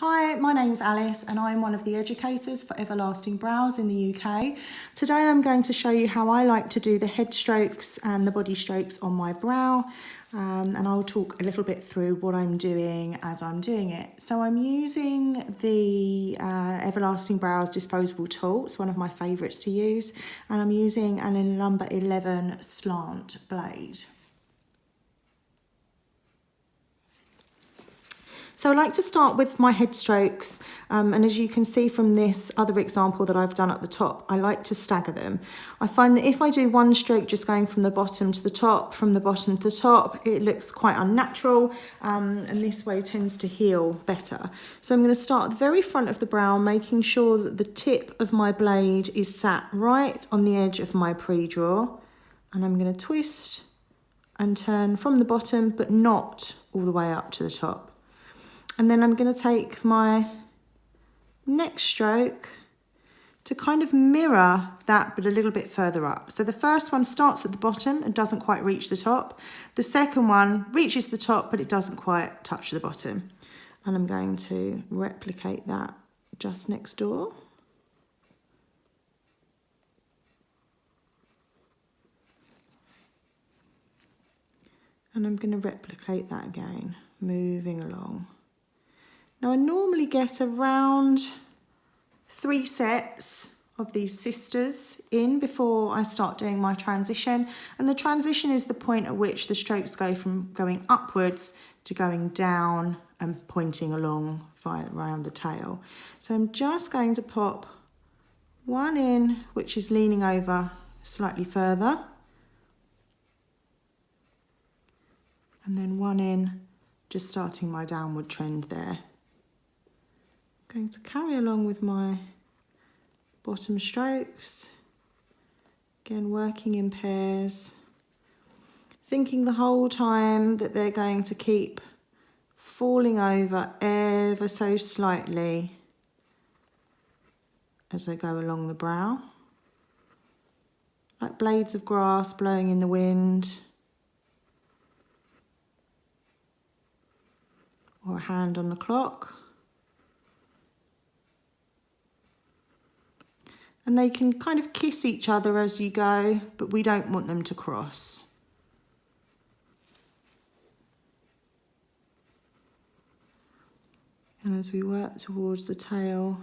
Hi, my name's Alice and I'm one of the educators for Everlasting Brows in the UK. Today I'm going to show you how I like to do the head strokes and the body strokes on my brow, and I'll talk a little bit through what I'm doing as I'm doing it. So I'm using the Everlasting Brows disposable tool. It's one of my favourites to use, and I'm using an number 11 slant blade. So I like to start with my head strokes, and as you can see from this other example that I've done at the top, I like to stagger them. I find that if I do one stroke just going from the bottom to the top, from the bottom to the top, it looks quite unnatural, and this way tends to heal better. So I'm going to start at the very front of the brow, making sure that the tip of my blade is sat right on the edge of my pre-draw, and I'm going to twist and turn from the bottom, but not all the way up to the top. And then I'm going to take my next stroke to kind of mirror that, but a little bit further up. So the first one starts at the bottom and doesn't quite reach the top. The second one reaches the top, but it doesn't quite touch the bottom. And I'm going to replicate that just next door. And I'm going to replicate that again, moving along. Now I normally get around 3 sets of these sisters in before I start doing my transition, and the transition is the point at which the strokes go from going upwards to going down and pointing along around the tail. So I'm just going to pop one in which is leaning over slightly further, and then one in just starting my downward trend there. Going to carry along with my bottom strokes, again working in pairs, thinking the whole time that they're going to keep falling over ever so slightly as I go along the brow, like blades of grass blowing in the wind, or a hand on the clock. And they can kind of kiss each other as you go, but we don't want them to cross. And as we work towards the tail,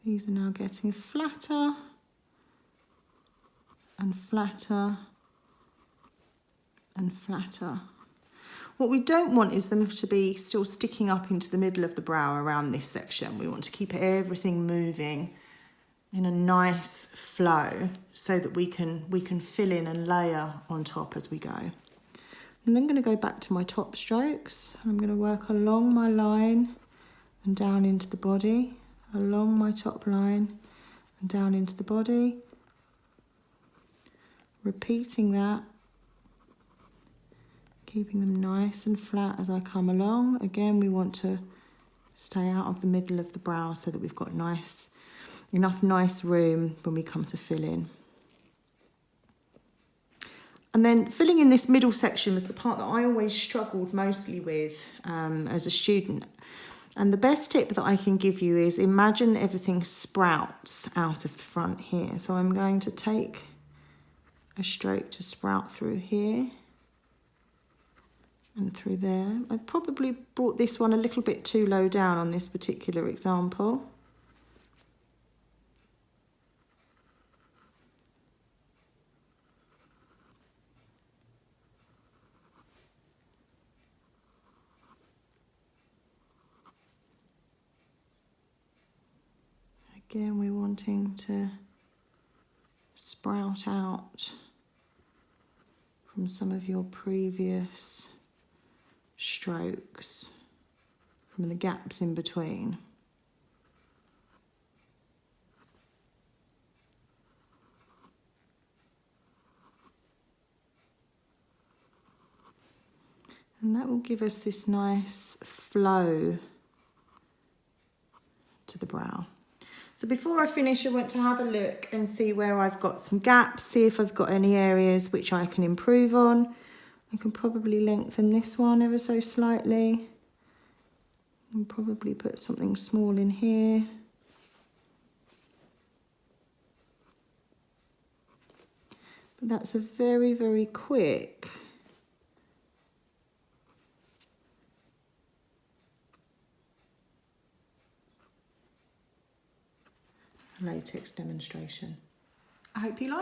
these are now getting flatter and flatter and flatter. What we don't want is them to be still sticking up into the middle of the brow around this section. We want to keep everything moving in a nice flow so that we can fill in and layer on top as we go. I'm then going to go back to my top strokes. I'm going to work along my line and down into the body, along my top line and down into the body. Repeating that. Keeping them nice and flat as I come along. Again, we want to stay out of the middle of the brow so that we've got enough nice room when we come to fill in. And then filling in this middle section was the part that I always struggled mostly with as a student. And the best tip that I can give you is imagine that everything sprouts out of the front here. So I'm going to take a stroke to sprout through here and through there. I probably brought this one a little bit too low down on this particular example. Again, we're wanting to sprout out from some of your previous strokes, from the gaps in between. And that will give us this nice flow to the brow. So before I finish, I want to have a look and see where I've got some gaps, see if I've got any areas which I can improve on. I can probably lengthen this one ever so slightly and probably put something small in here. But that's a very, very quick latex demonstration. I hope you like it.